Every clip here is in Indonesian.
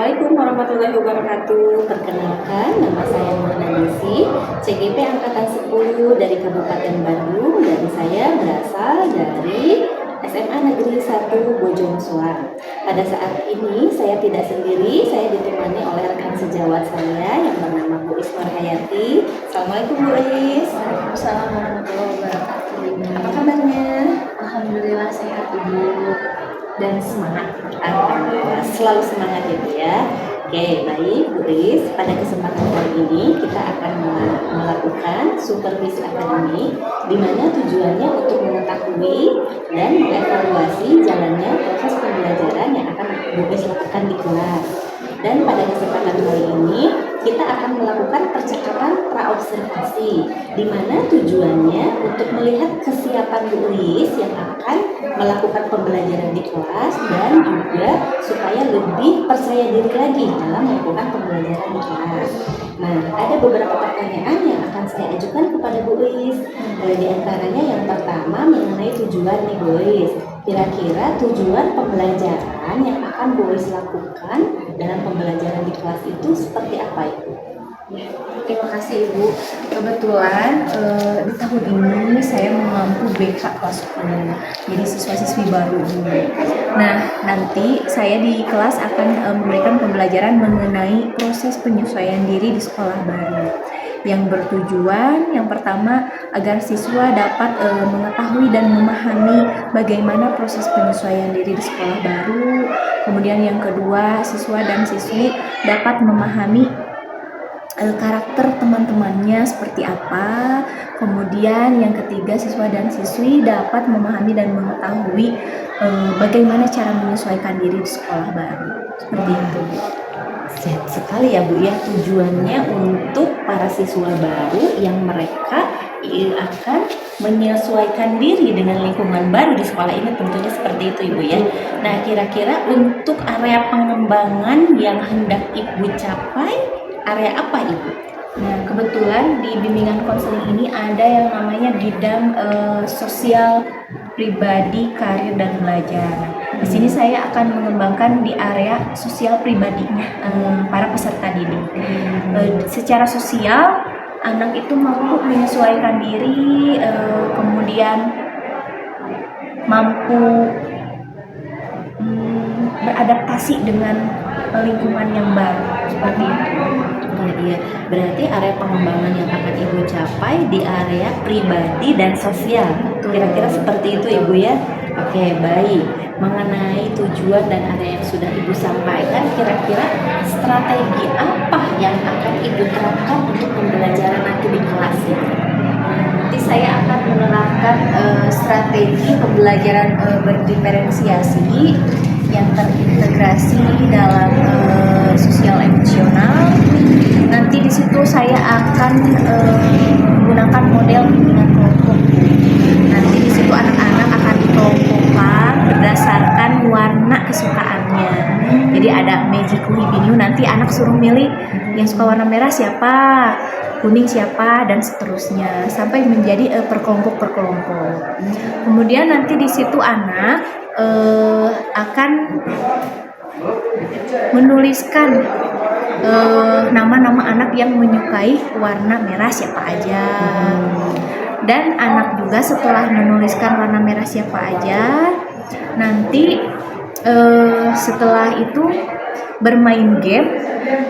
Assalamualaikum warahmatullahi wabarakatuh. Perkenalkan, nama saya Muhammad Desi, CGP Angkatan 10 dari Kabupaten Bandung, dan saya berasal dari SMA Negeri 1 Bojong Soang. Pada saat ini saya tidak sendiri, saya ditemani oleh rekan sejawat saya yang bernama Bu Is Nurhayati. Assalamualaikum Bu Is. Waalaikumsalam warahmatullahi wabarakatuh. Apa kabarnya? Alhamdulillah sehat Ibu. Dan semangat. Alhamdulillah, selalu semangat ya Bu ya. Oke, baik Bu Is. Pada kesempatan kali ini kita akan melakukan supervisi akademik, di mana tujuannya untuk mengetahui dan mengevaluasi jalannya proses pembelajaran yang akan Bu Is lakukan di kelas. Dan pada kesempatan kali ini kita akan melakukan percakapan praobservasi, di mana tujuannya untuk melihat kesiapan Bu Is yang akan melakukan pembelajaran di kelas, dan juga supaya lebih percaya diri lagi dalam melakukan pembelajaran di kelas. Nah, ada beberapa pertanyaan yang akan saya ajukan kepada Bu Is. Di antaranya yang pertama mengenai tujuan nih Bu Is. Kira-kira tujuan pembelajaran yang akan Bu Is lakukan dalam pembelajaran di kelas itu seperti apa Ibu? Ya, terima kasih Ibu. Kebetulan di tahun ini saya mengampu BK kelas 10, jadi siswa-siswi baru. Nah, nanti saya di kelas akan memberikan pembelajaran mengenai proses penyesuaian diri di sekolah baru, yang bertujuan yang pertama agar siswa dapat mengetahui dan memahami bagaimana proses penyesuaian diri di sekolah baru. Kemudian yang kedua, siswa dan siswi dapat memahami karakter teman-temannya seperti apa. Kemudian yang ketiga, siswa dan siswi dapat memahami dan mengetahui bagaimana cara menyesuaikan diri di sekolah baru. Seperti itu. Sehat sekali ya Bu ya, tujuannya untuk para siswa baru yang mereka akan menyesuaikan diri dengan lingkungan baru di sekolah ini, tentunya seperti itu Ibu ya. Nah, kira-kira untuk area pengembangan yang hendak Ibu capai, area apa Ibu? Nah, kebetulan di bimbingan konseling ini ada yang namanya bidang sosial pribadi, karir, dan belajar. Di sini saya akan mengembangkan di area sosial pribadinya para peserta didik. Secara sosial, anak itu mampu menyesuaikan diri, kemudian mampu beradaptasi dengan lingkungan yang baru, seperti itu. Iya, berarti area pengembangan yang akan Ibu capai di area pribadi dan sosial. Kira-kira seperti itu Ibu ya. Oke, baik. Mengenai tujuan dan area yang sudah Ibu sampaikan, kira-kira strategi apa yang akan Ibu terapkan untuk pembelajaran nanti di kelas ini? Nanti saya akan menerapkan strategi pembelajaran berdiferensiasi yang terintegrasi dalam sosial emosional. Nanti di situ saya akan menggunakan model bimbingan kelompok. Nanti di situ anak-anak akan dikelompokkan berdasarkan warna kesukaannya. Jadi ada Magic Wibinu, nanti anak suruh milih yang suka warna merah siapa, kuning siapa, dan seterusnya sampai menjadi perkelompok-perkelompok. Kemudian nanti di situ anak akan menuliskan nama-nama anak yang menyukai warna merah siapa aja. Dan anak juga setelah menuliskan warna merah siapa aja, nanti setelah itu bermain game,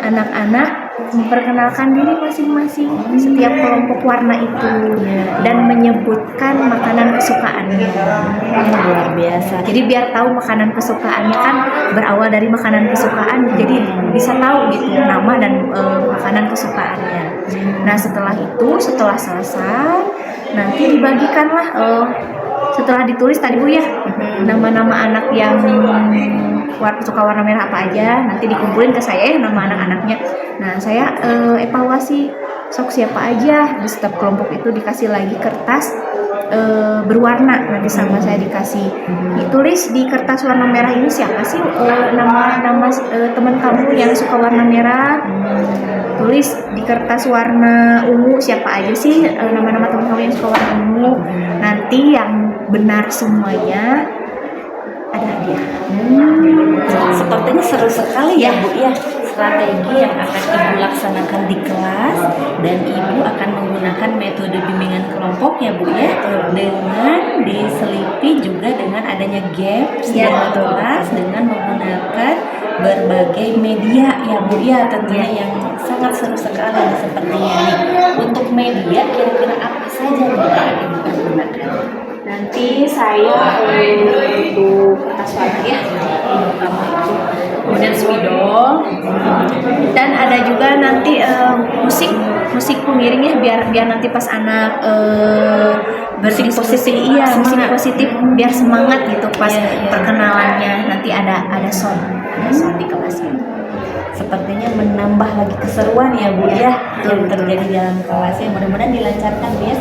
anak-anak memperkenalkan diri masing-masing setiap kelompok warna itu dan menyebutkan makanan kesukaannya. Luar biasa. Jadi biar tahu makanan kesukaannya, kan berawal dari makanan kesukaan, jadi bisa tahu gitu nama dan makanan kesukaannya. Nah, setelah itu, setelah selesai, nanti dibagikanlah setelah ditulis tadi Bu ya, nama-nama anak yang suka warna merah apa aja, nanti dikumpulin ke saya ya nama anak-anaknya. Nah, saya evaluasi sok siapa aja. Di setiap kelompok itu dikasih lagi kertas berwarna, nanti sama saya dikasih ditulis di kertas warna merah ini siapa sih nama teman kamu yang suka warna merah. Tulis di kertas warna ungu siapa aja sih nama-nama teman kamu yang suka warna ungu. Nanti yang benar semuanya ada hadiah. Sepertinya seru sekali ya Bu ya, strategi yang akan Ibu laksanakan di kelas, dan Ibu akan menggunakan metode bimbingan kelompok ya Bu ya, dengan diselipi juga dengan adanya games di kelas dengan menggunakan berbagai media ya Bu ya, tentunya yang sangat seru sekali nih sepertinya nih. Untuk media kira-kira apa saja nih yang akan Ibu gunakan? Nanti saya untuk kertas warna ya, kemudian spidol, dan ada juga nanti musik pengiring ya, biar nanti pas anak berdiskusi, iya musik positif biar semangat gitu pas perkenalannya. Nanti ada sound di kelasnya. Sepertinya menambah lagi keseruan ya Bu ya yang terjadi dalam kelasnya. Mudah-mudahan dilancarkan Bu ya.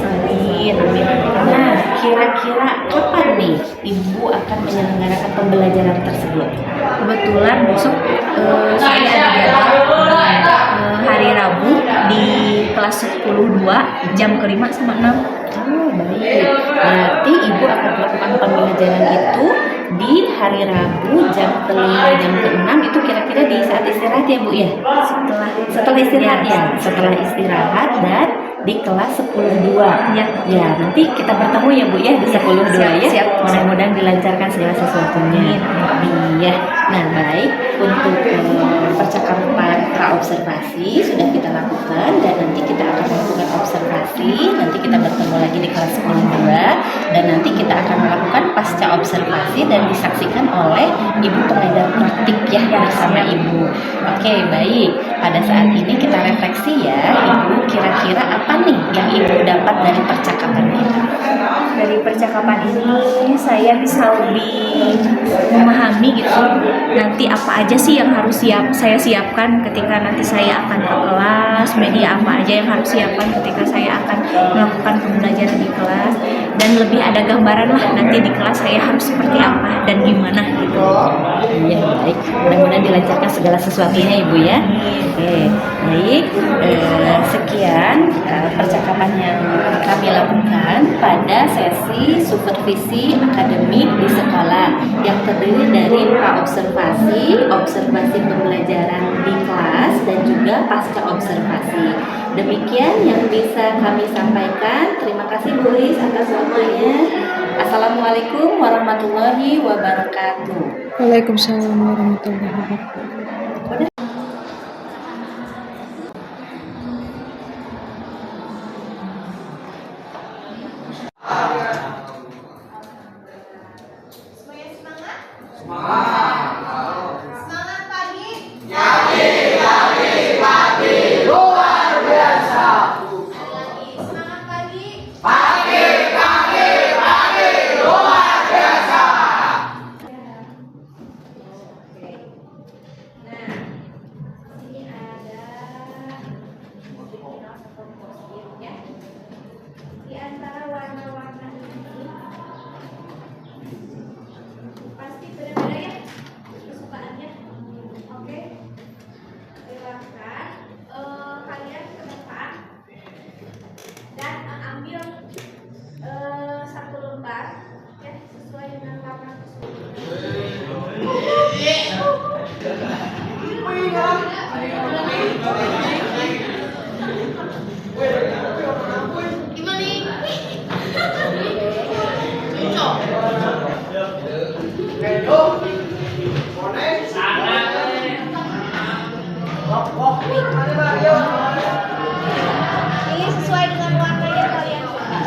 Amin. Nah, kira-kira kapan nih Ibu akan menyelenggarakan pembelajaran tersebut? Kebetulan besok saya ada jadwal hari Rabu di kelas 10-2 jam ke-5 sama 6. Oh, baik. Berarti Ibu akan melakukan pembelajaran itu di hari Rabu jam ke-5 jam ke-6, itu kira-kira di saat istirahat ya Bu ya? Setelah istirahat ya? Setelah istirahat dan di kelas 10-2 ya, nanti kita bertemu ya Bu ya di 10-2 ya. Siap. Mudah-mudahan dilancarkan segala sesuatunya. Iya. Nah, baik, untuk percakapan praobservasi sudah kita lakukan, dan nanti kita akan melakukan observasi. Nanti kita bertemu lagi di kelas 10-2, dan nanti kita akan melakukan pasca observasi dan disaksikan oleh Ibu pengedar praktik ya bersama Ibu. Oke, baik. Pada saat ini kita refleksi ya, Ibu kira-kira apa nih yang Ibu dapat dari percakapan kita? Dari percakapan ini saya bisa lebih memahami gitu, nanti apa aja sih yang harus saya siapkan ketika nanti saya akan ke kelas, media apa aja yang harus siapkan ketika saya akan melakukan pembelajaran di kelas, dan lebih ada gambaran lah nanti di kelas saya harus seperti apa dan gimana gitu. Iya, baik. Mudah-mudahan dilancarkan segala sesuatunya Ibu ya. Oke, baik. Sekian percakapan yang kami lakukan pada sesi supervisi akademik di sekolah yang terdiri dari praobservasi, observasi pembelajaran di kelas, dan juga pasca observasi. Demikian yang bisa kami sampaikan. Terima kasih Bu Ris atas waktunya. Assalamualaikum warahmatullahi wabarakatuh. Waalaikumsalam warahmatullahi wabarakatuh. Di antara warna-warna ini pasti beda-beda ya kesukaannya. Oke, silakan kalian ke depan dan ambil satu lembar ya sesuai dengan warna ini sesuai dengan warna yang kalian suka.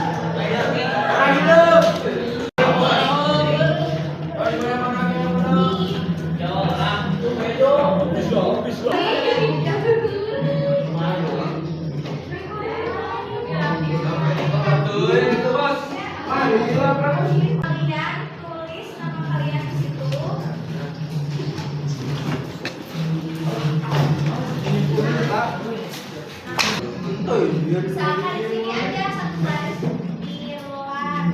Kalian tulis nama kalian di situ. Misalkan di sini aja satu baris di luar.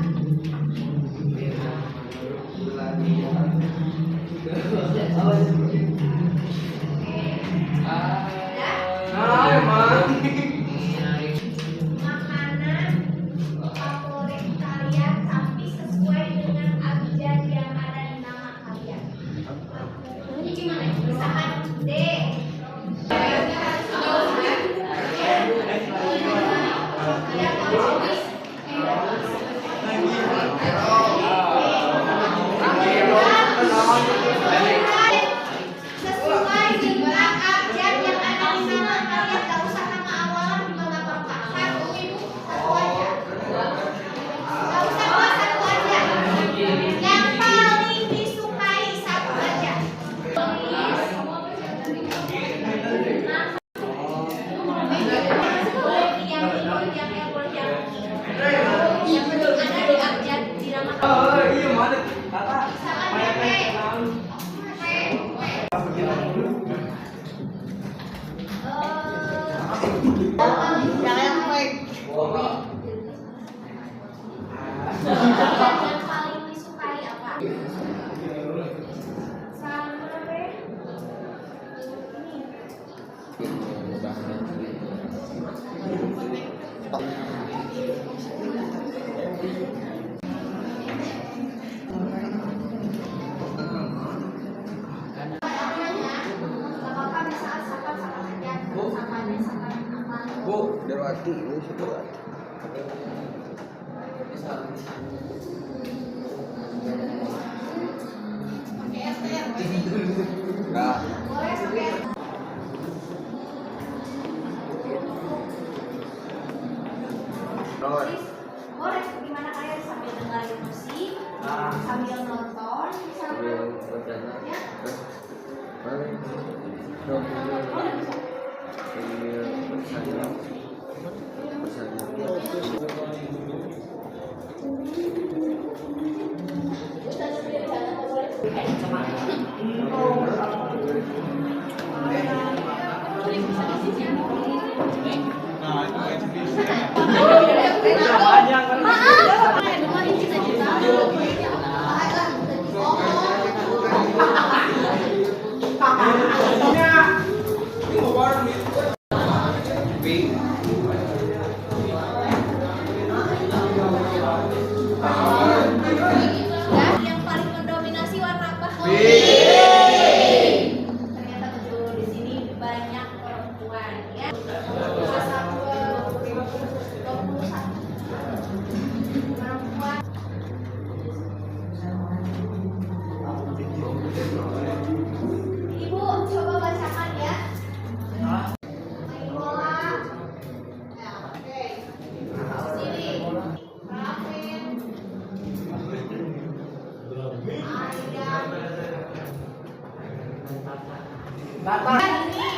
Makanan favorit kalian tapi sesuai dengan abjad yang ada di nama Yang paling disukai apa? Sama deh. Bu, Darwati, ini sudah. Nah. Boleh, gimana kalian sambil dengerin musik, sambil nonton, sambil ya. Yang paling mendominasi warna apa? Ternyata betul, di sini banyak perempuan ya. 21 perempuan. Ibu coba bacakan ya. Main bola. Ya, oke. Sini. Ramen. Ayam. Ini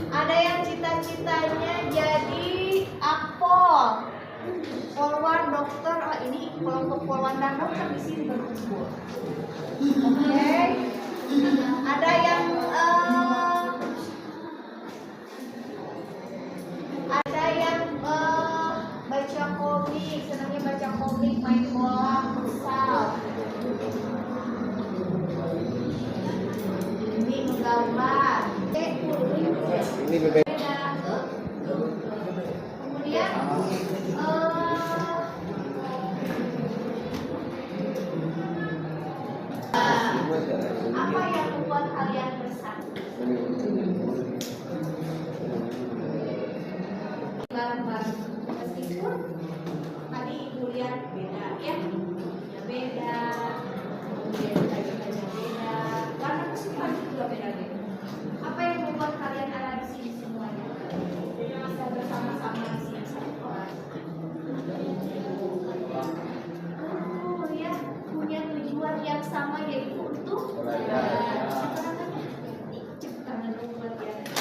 ada yang cita-citanya jadi akpol, polwan, dokter. Ini kelompok polwan dan dokter di sini berkumpul. Oke. Ada yang baca komik, senangnya baca komik, main bola, futsal. Ini menggambar. Ini bebek. Kemudian apa yang membuat kalian bersatu? Bareng-bareng. Meskipun tadi ibu lihat beda ya, beda, kemudian beda, warna kesukaan juga beda-beda. Apa yang membuat kalian ada di sini semuanya? Bisa bersama-sama di sini satu kelas. Oh ya, punya tujuan yang sama yaitu untuk ciptaan luar biasa.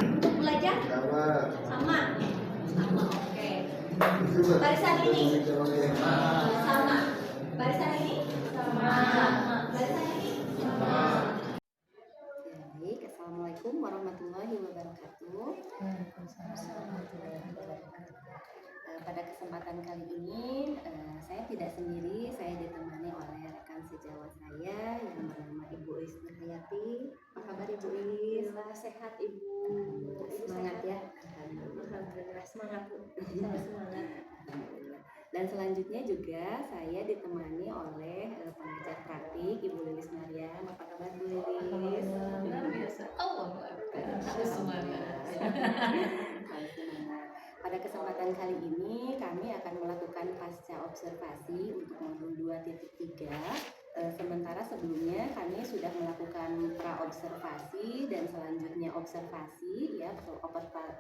Untuk belajar sama, oke. Barisan ini sama. Barisan ini sama. Barisan ini sama. Baik, Assalamualaikum warahmatullahi wabarakatuh. Pada kesempatan kali ini saya tidak sendiri, saya ditemani oleh rekan sejawat saya yang bernama Ibu Is Nurhayati. Apa kabar Ibu Is? Sehat Ibu. Semangat ya. Alhamdulillah semangat Bu. Semangat. Dan selanjutnya juga saya ditemani oleh pengajar praktik Ibu Lilis Mariam. Apa kabar Bu Lilis? Luar biasa. Harus semangat. Pada kesempatan kali ini kami akan melakukan pasca observasi untuk modul 2.3. Sementara sebelumnya kami sudah melakukan pra-observasi dan selanjutnya observasi, ya,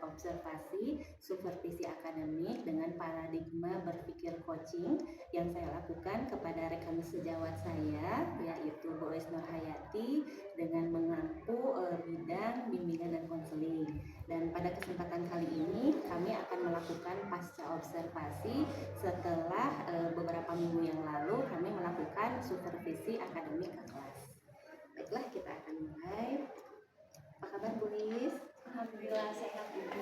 observasi supervisi akademik dengan paradigma berpikir coaching yang saya lakukan kepada rekan sejawat saya, yaitu Bu Is Nurhayati, dengan mengampu bidang bimbingan dan konseling. pada kesempatan kali ini kami akan melakukan pasca observasi setelah beberapa minggu yang lalu kami melakukan supervisi akademik ke kelas. Baiklah, kita akan mulai. Apa kabar Bu Lis? Alhamdulillah sehat Ibu.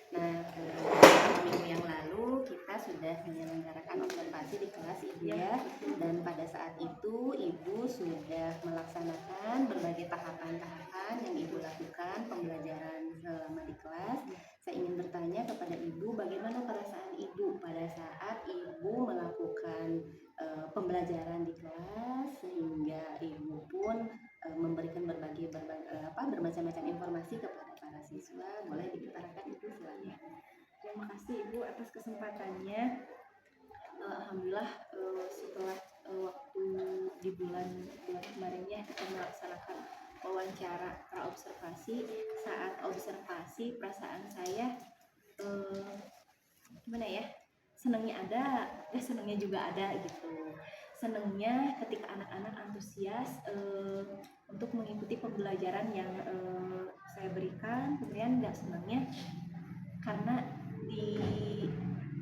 Nah, beberapa minggu yang lalu kita sudah menyelenggarakan observasi di kelas Ibu ya. Dan pada saat itu Ibu sudah melaksanakan berbagai tahapan-tahapan yang Ibu lakukan pembelajaran selama di kelas. Saya ingin bertanya kepada Ibu, bagaimana perasaan Ibu pada saat Ibu melakukan pembelajaran di kelas sehingga Ibu pun memberikan bermacam-macam informasi kepada para siswa. Boleh diutarakan Ibu, silakan. Terima kasih Ibu atas kesempatannya. Alhamdulillah setelah waktu di bulan kemarinnya kita melaksanakan wawancara praobservasi. Saat observasi perasaan saya gimana ya? Senangnya ada, senangnya juga ada gitu. Senangnya ketika anak-anak antusias untuk mengikuti pembelajaran yang saya berikan. Kemudian nggak senangnya karena di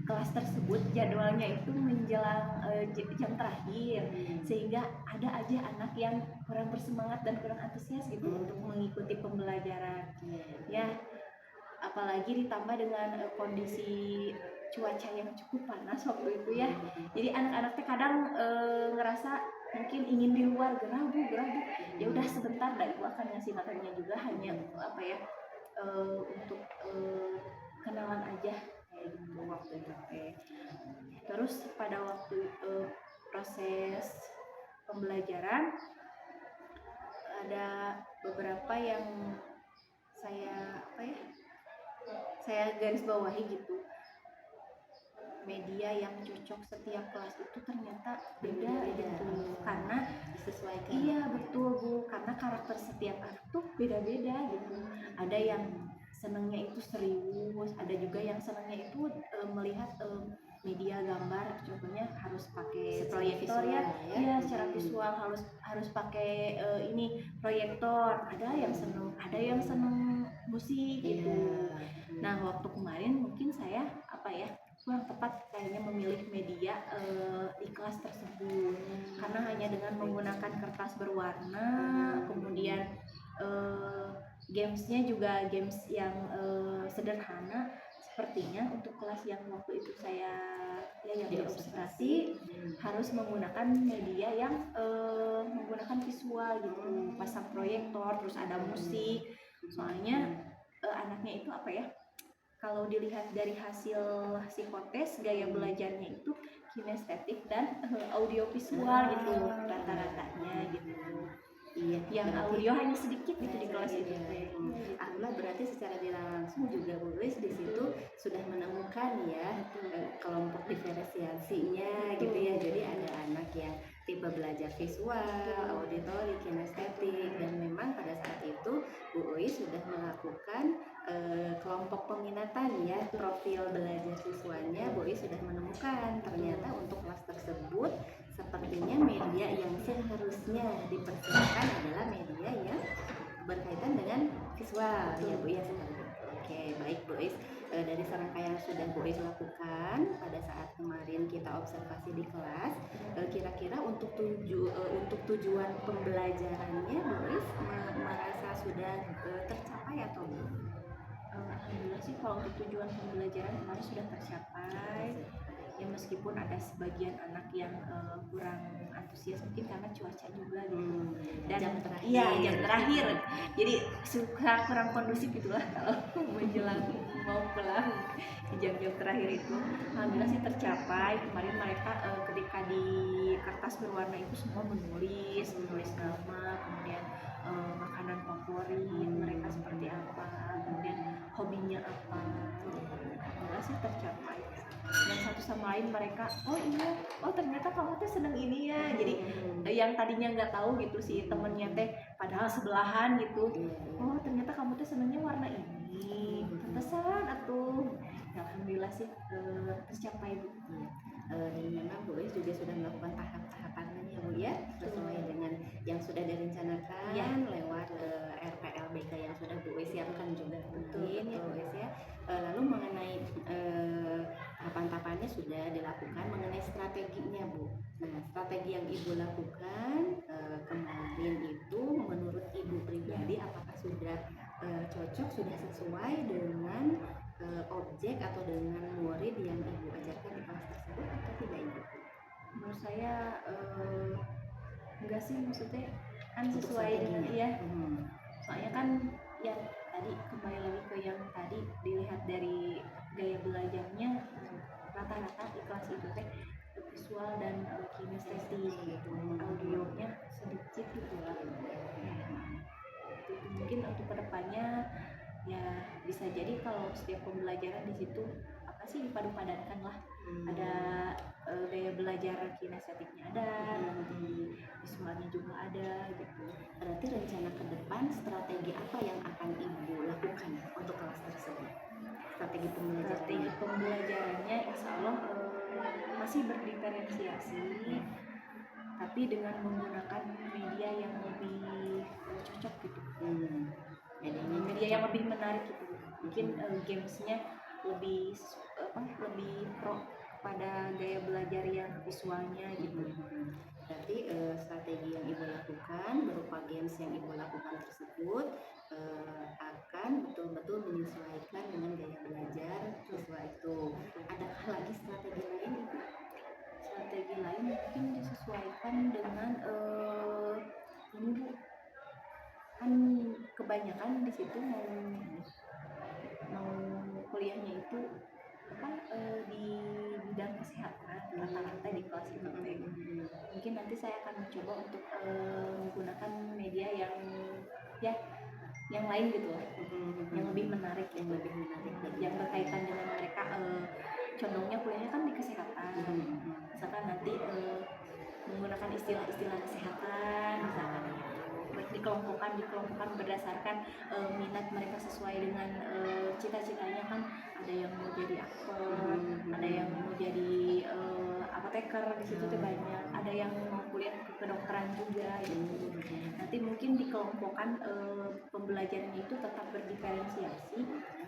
kelas tersebut jadwalnya itu menjelang jam terakhir, sehingga ada aja anak yang kurang bersemangat dan kurang antusias gitu untuk mengikuti pembelajaran. Ya, apalagi ditambah dengan kondisi cuaca yang cukup panas waktu itu ya. Jadi anak-anak teh kadang ngerasa mungkin ingin di luar, gerah bu. Ya udah sebentar, dan aku akan ngasih makannya juga hanya untuk kenalan aja kayak gitu waktu itu. Terus pada waktu proses pembelajaran ada beberapa yang saya garis bawahi gitu. Media yang cocok setiap kelas itu ternyata beda gitu, karena Disesuaikan. iya betul Bu, karena karakter setiap anak tuh beda-beda gitu. Ada yang senangnya itu serius, ada juga yang senangnya itu melihat media gambar, contohnya harus pakai proyektor ya, secara visual harus pakai ini proyektor. Ada yang senang musik gitu. Nah waktu kemarin mungkin saya kurang tepat kayaknya memilih media di kelas tersebut, karena hanya dengan menggunakan kertas berwarna, kemudian gamesnya juga games yang sederhana. Sepertinya untuk kelas yang waktu itu saya yang diobservasi harus menggunakan media yang menggunakan visual gitu, pasang proyektor, terus ada musik. Soalnya anaknya itu kalau dilihat dari hasil psikotes, gaya belajarnya itu kinestetik dan audiovisual gitu rata-ratanya gitu. Iya, Yang berarti audio hanya sedikit gitu di kelas itu. Alhamdulillah, berarti secara tidak langsung juga Bu Lis di situ sudah menemukan ya kelompok diferensiasinya gitu ya. Jadi ada anak yang tipe belajar visual, auditori, kinestetik, dan memang pada saat itu Bu Lis sudah melakukan kelompok peminatan ya, profil belajar siswanya. Bu Lis sudah menemukan ternyata untuk kelas tersebut sepertinya media yang seharusnya dipersiapkan adalah media yang berkaitan dengan visual ya Bu ya. Oke, baik Bu Is, dari serangkaian yang sudah Bu Is lakukan pada saat kemarin kita observasi di kelas, kira-kira untuk tujuan pembelajarannya Bu Is merasa sudah tercapai atau belum? Alhamdulillah sih kalau untuk tujuan pembelajaran kemarin sudah tercapai. Ya meskipun ada sebagian anak yang kurang antusias mungkin karena cuaca juga gitu. Dan jam terakhir. Iya, jam terakhir. Jadi suka kurang kondusif gitulah kalau menjelang mau pulang di jam-jam terakhir itu. Alhamdulillah sih tercapai. Kemarin mereka ketika di kertas berwarna itu semua menulis nama, kemudian makanan favorit mereka seperti apa, kemudian hobinya apa. Alhamdulillah sih tercapai. Dan satu sama lain mereka, ternyata kamu teh seneng ini ya. Jadi yang tadinya nggak tahu gitu si temennya teh padahal sebelahan gitu, ternyata kamu teh senengnya warna ini, pantesan atuh. Ya, alhamdulillah sih tercapai Bu. Dan memang Bu Is juga sudah melakukan tahap-tahapannya ya Bu ya, sesuai dengan yang sudah direncanakan lewat RPLBK yang sudah Bu Is siapkan juga mungkin ya Bu Is sudah dilakukan mengenai strateginya, Bu. Nah, strategi yang Ibu lakukan kemarin itu menurut Ibu pribadi apakah sudah cocok, sudah sesuai dengan objek atau dengan murid yang Ibu ajarkan di kelas tersebut atau tidak, Ibu? Menurut saya enggak sih, maksudnya kan Untuk sesuai dengan strateginya. soalnya kan yang tadi kembali lagi ke yang tadi dilihat dari gaya belajarnya, rata-rata di kelas itu teh visual dan kinestetik gitu, audionya sedikit gitu lah. Itu mungkin untuk kedepannya ya bisa jadi kalau setiap pembelajaran di situ apa sih dipadu-padankan lah, ada gaya belajar kinestetiknya ada, nanti visualnya juga ada gitu. Berarti rencana ke depan strategi apa yang akan Ibu lakukan untuk kelas tersebut? Strategi Pembelajarannya insya Allah masih berdiferensiasi, tapi dengan menggunakan media yang lebih cocok gitu, media yang lebih menarik gitu. Mungkin gamesnya lebih lebih pro pada gaya belajar yang visualnya gitu. Berarti strategi yang Ibu lakukan berupa games yang Ibu lakukan tersebut akan betul-betul menyesuaikan dengan gaya belajar siswa itu. Adakah lagi strategi lain, Ibu? Strategi lain mungkin disesuaikan dengan ini Bu, kan kebanyakan di situ mau kuliahnya itu di bidang kesehatan rata-rata di kelas itu. Mungkin nanti saya akan mencoba untuk menggunakan media yang lain gitu lah, yang lebih menarik, yang berkaitan dengan mereka. Condongnya kuliahnya kan di kesehatan, misalkan nanti menggunakan istilah-istilah kesehatan, misalkan dikelompokkan berdasarkan minat mereka sesuai dengan cita-citanya. Kan ada yang mau jadi aktor, ada yang mau jadi apoteker, di situ tuh banyak, ada yang mau kuliah kedokteran juga gitu. Nanti mungkin dikelompokkan pembelajarannya itu tetap berdiferensiasi,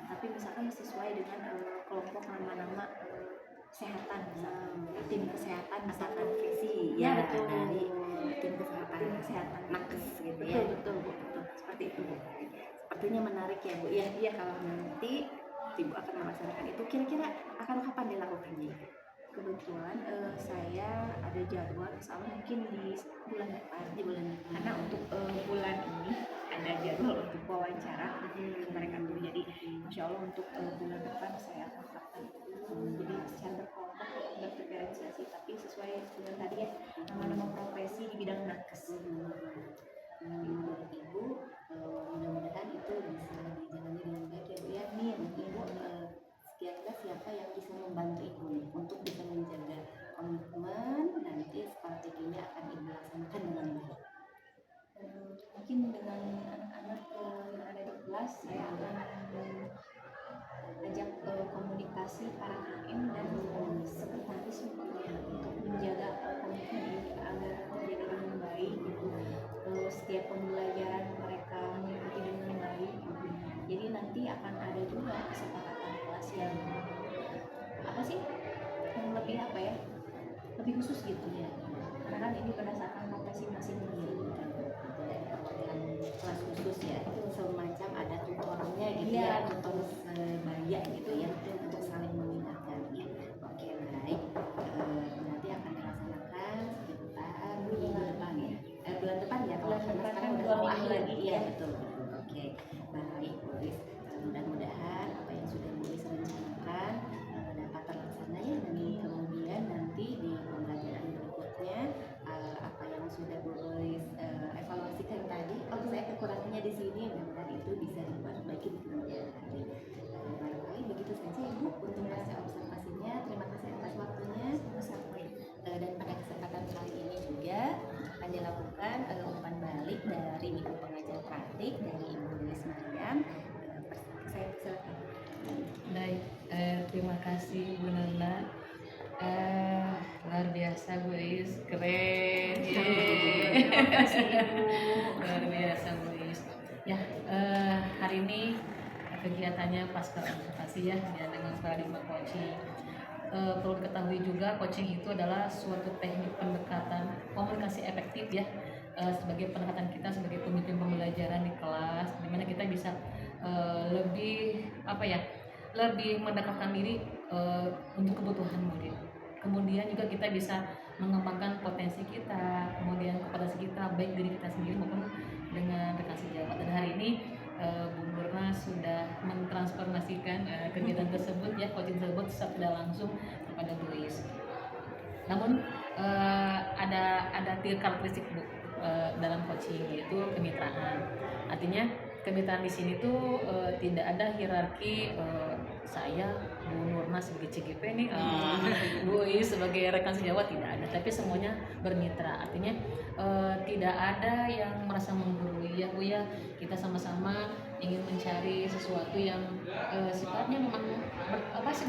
tapi misalkan sesuai dengan kelompok nama-nama kesehatan, misalkan tim kesehatan, misalkan profesi ya betul, dari tim kesehatan nakes gitu ya. Betul seperti itu. Sepertinya menarik ya, Bu. Iya, kalau nanti Ibu akan melaksanakan itu, kira-kira akan kapan dilakukannya? Kebetulan saya ada jadwal, misalnya mungkin di bulan depan, karena untuk bulan ini ada jadwal untuk wawancara mereka dulu. Jadi insya Allah untuk bulan depan saya akan lakukan itu. Jadi secara berkelompok berdiferensiasi, tapi sesuai dengan tadi ya, nama-nama profesi di bidang nakes. Menurut Ibu, mudah-mudahan itu bisa dijalani dengan baik ya, Bu ya. Ibu kira-kira siapa yang bisa membantu Ibu nih untuk bisa menjaga komitmen nanti strateginya akan Ibu laksanakan dengan baik? Mungkin dengan anak-anak yang ada di kelas, saya akan ajak komunikasi para KM dan sekretaris untuk menjaga komitmen ini agar terjaga dengan baik gitu. Setiap pembelajaran mereka mengikuti dengan baik gitu. Jadi nanti akan ada juga kesepakatan kelas yang yang lebih khusus gitu ya, karena kan ini berdasarkan profesi masing-masing. Kelas khusus ya, itu semacam ada tutornya gitu ya, tutor sebaya gitu ya, untuk saling mengingatkan ya. Oke, baik. Nanti akan dilaksanakan sekitar bulan depan ya. Bulan depan ya, kalau sekarang udah mau akhir lagi. Iya, betul. Oke, baik, Bu Ris. Mudah-mudahan apa yang sudah Bu Ris rencanakan dapat terlaksana ya, dan kemudian nanti di pembelajaran berikutnya apa yang sudah Bu Ris evaluasikan tadi, saya kekurangannya di sini, mudah-mudahan itu bisa diperbaiki di kemudian hari. Baik, begitu saja Ibu untuk hasil observasinya. Terima kasih atas waktunya. Dan pada kesempatan kali ini juga akan dilakukan umpan balik dari Ibu pengajar praktik dari Ibu Lilis Mariam. Saya silakan. Baik, terima kasih Bu Nana. Luar biasa Bu Is, keren. Luar biasa Bu Is. Ya, hari ini kegiatannya pasca observasi ya, dengan paradigma coaching. perlu diketahui juga coaching itu adalah suatu teknik pendekatan komunikasi efektif ya, sebagai pendekatan kita sebagai pemimpin pembelajaran di kelas, dimana kita bisa lebih apa ya, lebih mendekatkan diri untuk kebutuhan murid. Kemudian juga kita bisa mengembangkan potensi kita, kemudian kompetensi kita, baik diri kita sendiri maupun dengan rekan sejawat. Dan hari ini Bu Nurna sudah mentransformasikan kegiatan tersebut ya, coaching tersebut secara langsung kepada Bu Is. Namun ada 3 karakteristik Bu dalam coaching, yaitu kemitraan. Artinya kemitraan di sini tuh tidak ada hierarki saya Bu Nurna sebagai CGP nih, Bu Is sebagai rekan sejawat, tidak ada, tapi semuanya bermitra. Artinya tidak ada yang merasa menggurui ya Bu ya, kita sama-sama ingin mencari sesuatu yang sifatnya memang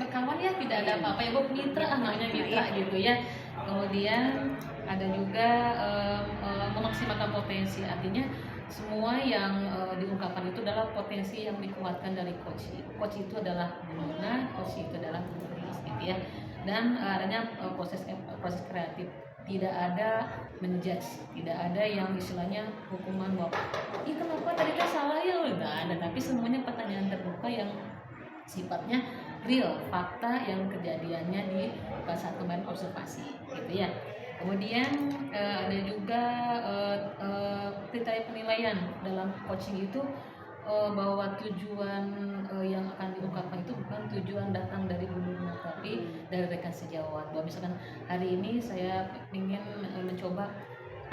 berkawan ya, tidak ada apa-apa ya Bu, mitra, namanya mitra gitu ya. Kemudian ada juga memaksimalkan potensi, artinya semua yang diungkapkan itu adalah potensi yang dikuatkan dari coach. Coach itu adalah guna, coach itu adalah tulis gitu ya. Dan adanya proses kreatif, tidak ada menjudge, tidak ada yang istilahnya hukuman bahwa ih kenapa tadi kan salah ya, nggak ada, tapi semuanya pertanyaan terbuka yang sifatnya real, fakta yang kejadiannya di saat kemarin observasi gitu ya. Kemudian ada juga kriteria penilaian dalam coaching itu, bahwa tujuan yang akan diungkapkan itu bukan tujuan datang dari Bu Nurna, tapi dari rekan sejawat. Bahwa misalkan hari ini saya ingin mencoba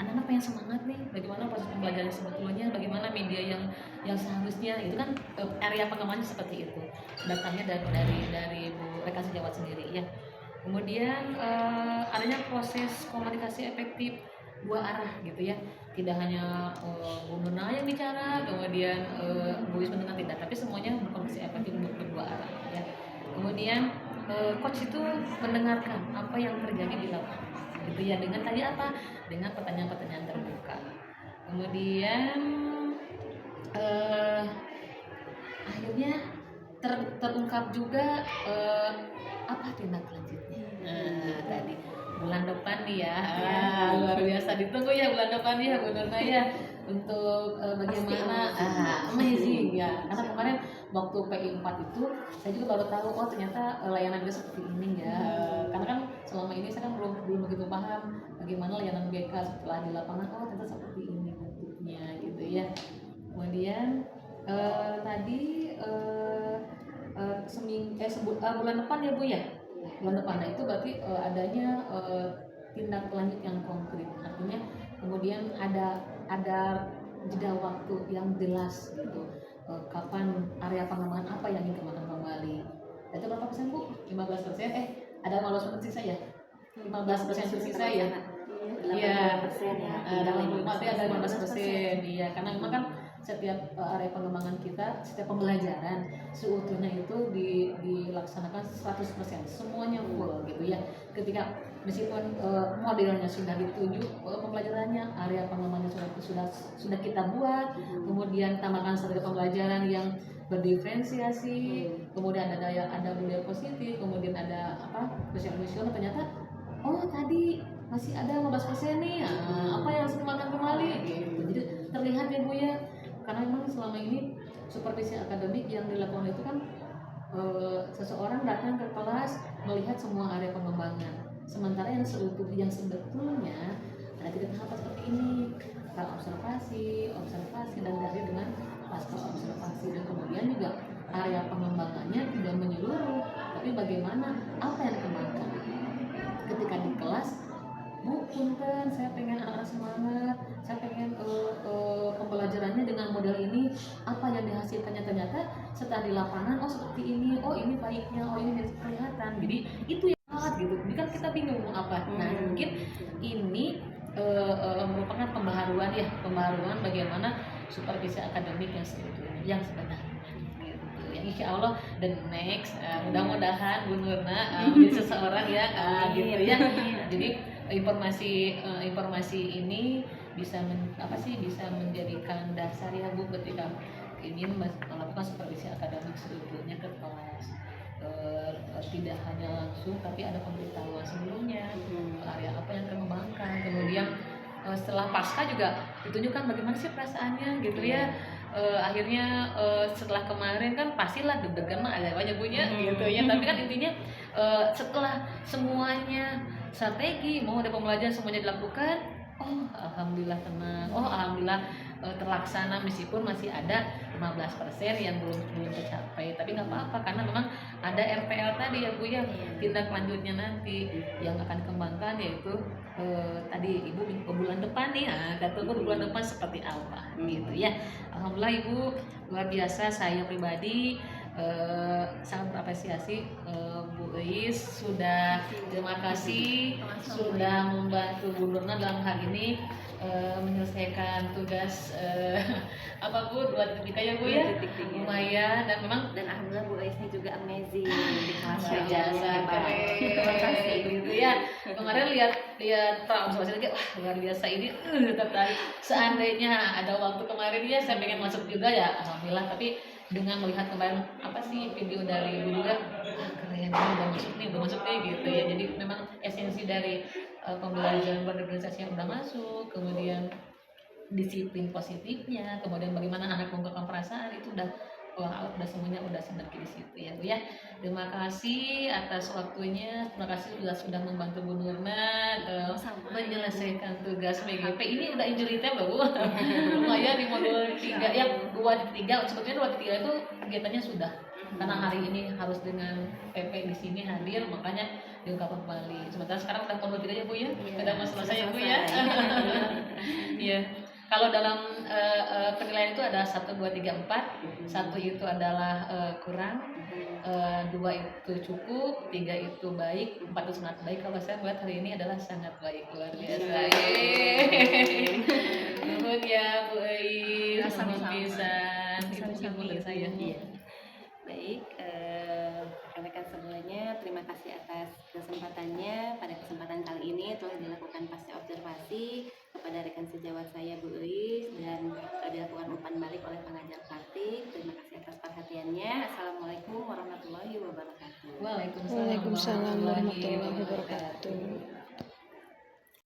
anak-anak pengen semangat nih, bagaimana proses pembelajaran sebetulnya, bagaimana media yang seharusnya, itu kan area pengembangannya seperti itu, datangnya dari Bu rekan sejawat sendiri ya. Kemudian adanya proses komunikasi efektif 2 arah gitu ya, tidak hanya Bu Nurna yang bicara, kemudian Bu Is mendengar, tidak, tapi semuanya berkomunikasi efektif untuk kedua arah ya. Kemudian coach itu mendengarkan apa yang terjadi di lapangan gitu ya, dengan tadi apa, dengan pertanyaan-pertanyaan terbuka. Kemudian akhirnya terungkap juga apa tindak lanjutnya. Tadi bulan depan nih ya, luar biasa ditunggu ya bulan depan ya Bu Nurna ya, untuk bagaimana amazing ya. Karena kemarin waktu PI 4 itu saya juga baru tahu, oh ternyata layanan BK seperti ini ya. Karena kan selama ini saya kan belum begitu paham bagaimana layanan BK, setelah di lapangan oh ternyata seperti ini bentuknya gitu ya. Kemudian tadi bulan depan ya Bu ya, bulan depan. Nah itu berarti adanya tindak lanjut yang konkret, artinya kemudian ada jeda waktu yang jelas gitu, kapan area pengembangan apa yang ingin kembangkan kembali. Itu berapa persen Bu? 15%? Ada 15% sisa ya? 15% tersisa ya? Iya, dalam 5 ada 15%. Iya, karena memang kan setiap area pengembangan kita, setiap pembelajaran seutuhnya itu dilaksanakan 100%, semuanya full gitu ya. Ketika meskipun modelnya sudah dituju, pembelajarannya, area pengembangannya sudah kita buat, kemudian tambahkan strategi pembelajaran yang berdiferensiasi, kemudian ada budaya positif, kemudian ada misional, ternyata oh tadi masih ada 15% nih, apa yang harus dimakan kembali gitu. Jadi terlihat ya Bu ya, karena memang selama ini supervisi akademik yang dilakukan itu kan seseorang datang ke kelas melihat semua area pengembangan, sementara yang sebetulnya ada 3 tahapan seperti ini: observasi dan dari dengan pasca observasi, dan kemudian juga area pengembangannya tidak menyeluruh, tapi bagaimana apa yang dikembangkan ketika di kelas. Bu, punten, saya pengen anak-anak semangat, saya pengen pembelajarannya dengan model ini, apa yang dihasilkannya ternyata setelah di lapangan, oh seperti ini, oh ini baiknya, oh ini kelihatan. Jadi itu yang banget gitu, ini kan kita bingung mau apa. Nah mungkin ini merupakan pembaharuan bagaimana supervisi akademik yang sebenarnya gitu. Yang insya Allah the next mudah-mudahan Bu Nurna menjadi seseorang yang gitu ya. Jadi informasi ini bisa menjadikan dasar ya Bu ketika ingin melakukan supervisi akademik sebetulnya ke kelas. tidak hanya langsung tapi ada pemberitahuan sebelumnya area apa yang akan mengembangkan. Kemudian setelah pasca juga ditunjukkan bagaimana sih perasaannya gitu ya. Akhirnya setelah kemarin kan pastilah deg-degan mah ada banyak punya gitu ya, tapi kan intinya setelah semuanya strategi mau ada pembelajaran semuanya dilakukan, oh alhamdulillah tenang, oh alhamdulillah terlaksana meskipun masih ada 15% yang belum tercapai, tapi nggak apa-apa karena memang ada RPL tadi ya Bu ya, tindak lanjutnya nanti yang akan kembangkan yaitu tadi Ibu bulan depan nih, kata bulan depan seperti apa gitu ya. Alhamdulillah Ibu luar biasa, saya pribadi sangat mengapresiasi Bu Eis sudah, terima kasih sudah membantu Bu Lurna dalam hal ini menyelesaikan tugas apa Bu 2 titik ya Bu ya, lumayan dan memang Dan alhamdulillah Bu Eis ini juga amazing di kelas luar belajarnya biasa Terima kasih. gitu ya. Kemarin lihat observasi lagi, wah luar biasa ini tertarik. Seandainya ada waktu kemarin ya saya pengen masuk juga ya, alhamdulillah. Tapi dengan melihat kemarin apa sih video dari Ibu juga, keren ini udah masuk nih gitu ya. Jadi memang esensi dari pembelajaran berorganisasi yang udah masuk, kemudian disiplin positifnya, kemudian bagaimana anak mengungkapkan perasaan itu udah udah semuanya udah sinergi di situ ya Bu ya. Terima kasih atas waktunya, terima kasih sudah membantu Bu Nurna menyelesaikan tugas PGP. Ini udah injury time Bu. Lumayan di modul 3 ya 2-3, sebetulnya 2-3 itu kegiatannya sudah. Karena hari ini harus dengan PP di sini hadir, makanya diungkapkan kembali. Sementara sekarang udah modul 3 ya Bu ya. Sudah mau selesai ya Bu ya. Iya. Kalau dalam penilaian itu ada 1, 2, 3, 4. 1 itu adalah kurang, 2 itu cukup, 3 itu baik, 4 itu sangat baik. Kalau saya melihat hari ini adalah sangat baik, luar biasa. Nuhun ya Bu Eis, nuhun pisan ibu-ibu dari saya. Baik, rekan-rekan semuanya, terima kasih atas kesempatannya. Pada kesempatan kali ini telah dilakukan pasca observasi kepada rekan sejawat saya Bu Eis dan telah dilakukan umpan balik oleh pengajar praktik. Terima kasih atas perhatiannya. Assalamualaikum warahmatullahi wabarakatuh. Waalaikumsalam warahmatullahi wabarakatuh.